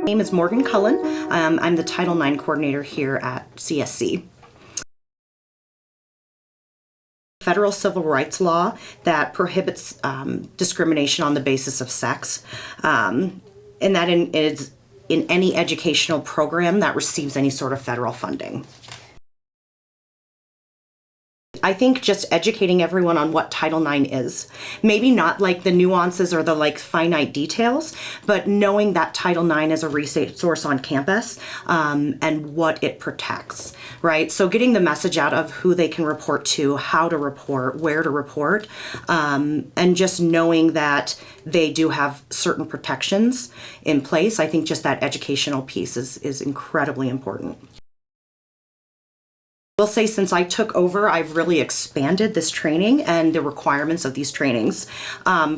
My name is Morgan Cullen. I'm the Title IX coordinator here at CSC. Federal civil rights law that prohibits discrimination on the basis of sex, and that is in any educational program that receives any sort of federal funding. I think just educating everyone on what Title IX is. Maybe not like the nuances or the finite details, but knowing that Title IX is a resource on campus and what it protects, right? So getting the message out of who they can report to, how to report, where to report, and just knowing that they do have certain protections in place. I think just that educational piece is incredibly important. I will say since I took over, I've really expanded this training and the requirements of these trainings.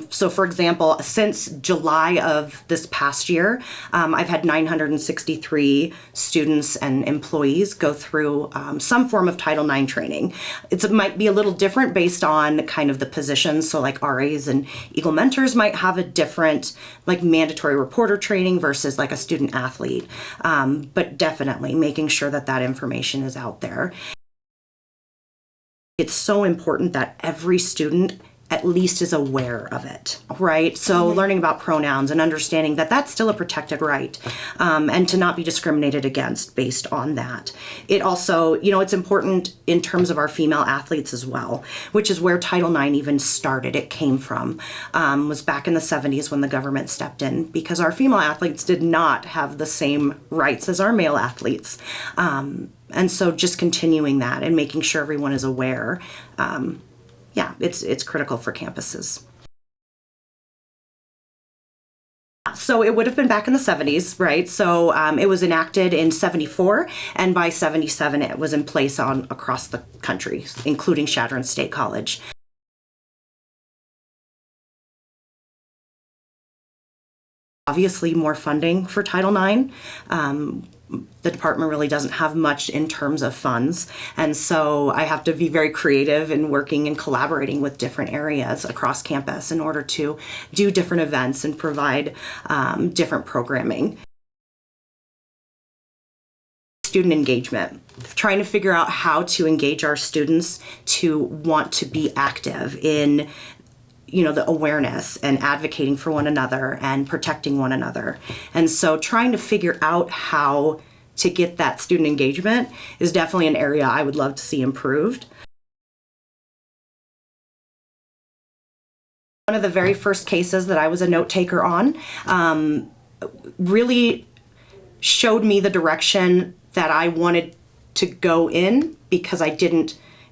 So for example, since July of this past year, I've had 963 students and employees go through some form of Title IX training. It might be a little different based on kind of the positions. So like RAs and Eagle mentors might have a different mandatory reporter training versus a student athlete. But definitely making sure that that information is out there. It's so important that every student at least is aware of it, right? So learning about pronouns and understanding that that's still a protected right, and to not be discriminated against based on that. It also, it's important in terms of our female athletes as well, which is where Title IX even started. It came from, was back in the 70s when the government stepped in, because our female athletes did not have the same rights as our male athletes. And so just continuing that and making sure everyone is aware, it's critical for campuses. So it would have been back in the 70s, right? So it was enacted in 74, and by 77 it was in place across the country, including Chadron State College. Obviously more funding for Title IX. The department really doesn't have much in terms of funds, and so I have to be very creative in working and collaborating with different areas across campus in order to do different events and provide different programming. Student engagement, trying to figure out how to engage our students to want to be active in the awareness and advocating for one another and protecting one another. And so trying to figure out how to get that student engagement is definitely an area I would love to see improved. One of the very first cases that I was a note taker on really showed me the direction that I wanted to go in, because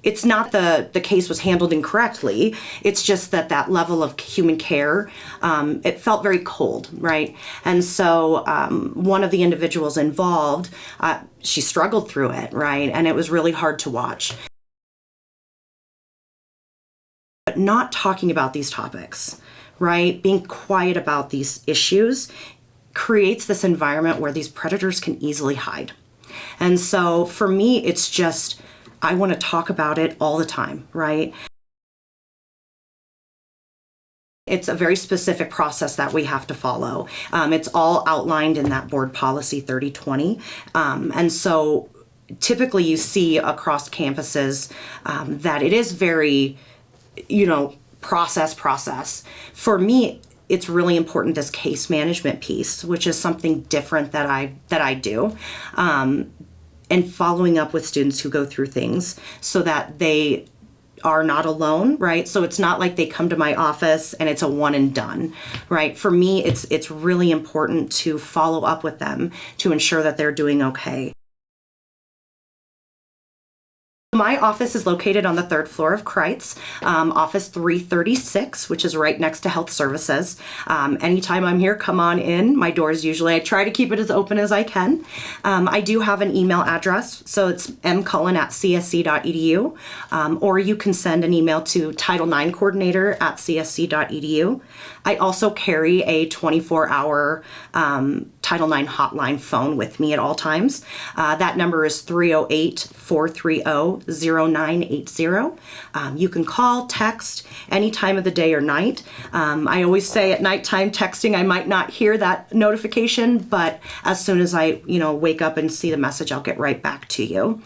it's not the case was handled incorrectly. It's just that level of human care, it felt very cold, right? And so one of the individuals involved, she struggled through it, right? And it was really hard to watch. But not talking about these topics, right? Being quiet about these issues creates this environment where these predators can easily hide. And so for me, it's just, I want to talk about it all the time, right? It's a very specific process that we have to follow. It's all outlined in that board policy 3020. And so typically you see across campuses that it is very, process. For me, it's really important, this case management piece, which is something different that I do. And following up with students who go through things so that they are not alone, right? So it's not like they come to my office and it's a one and done, right? For me, it's really important to follow up with them to ensure that they're doing okay. My office is located on the 3rd floor of Kreitz, office 336, which is right next to Health Services. Anytime I'm here, come on in. My doors I try to keep it as open as I can. I do have an email address, so it's mcullen@csc.edu, or you can send an email to Title9coordinator@csc.edu. I also carry a 24-hour Title IX hotline phone with me at all times. That number is 308-430-0980. You can call, text any time of the day or night. I always say at nighttime texting, I might not hear that notification, but as soon as I, wake up and see the message, I'll get right back to you.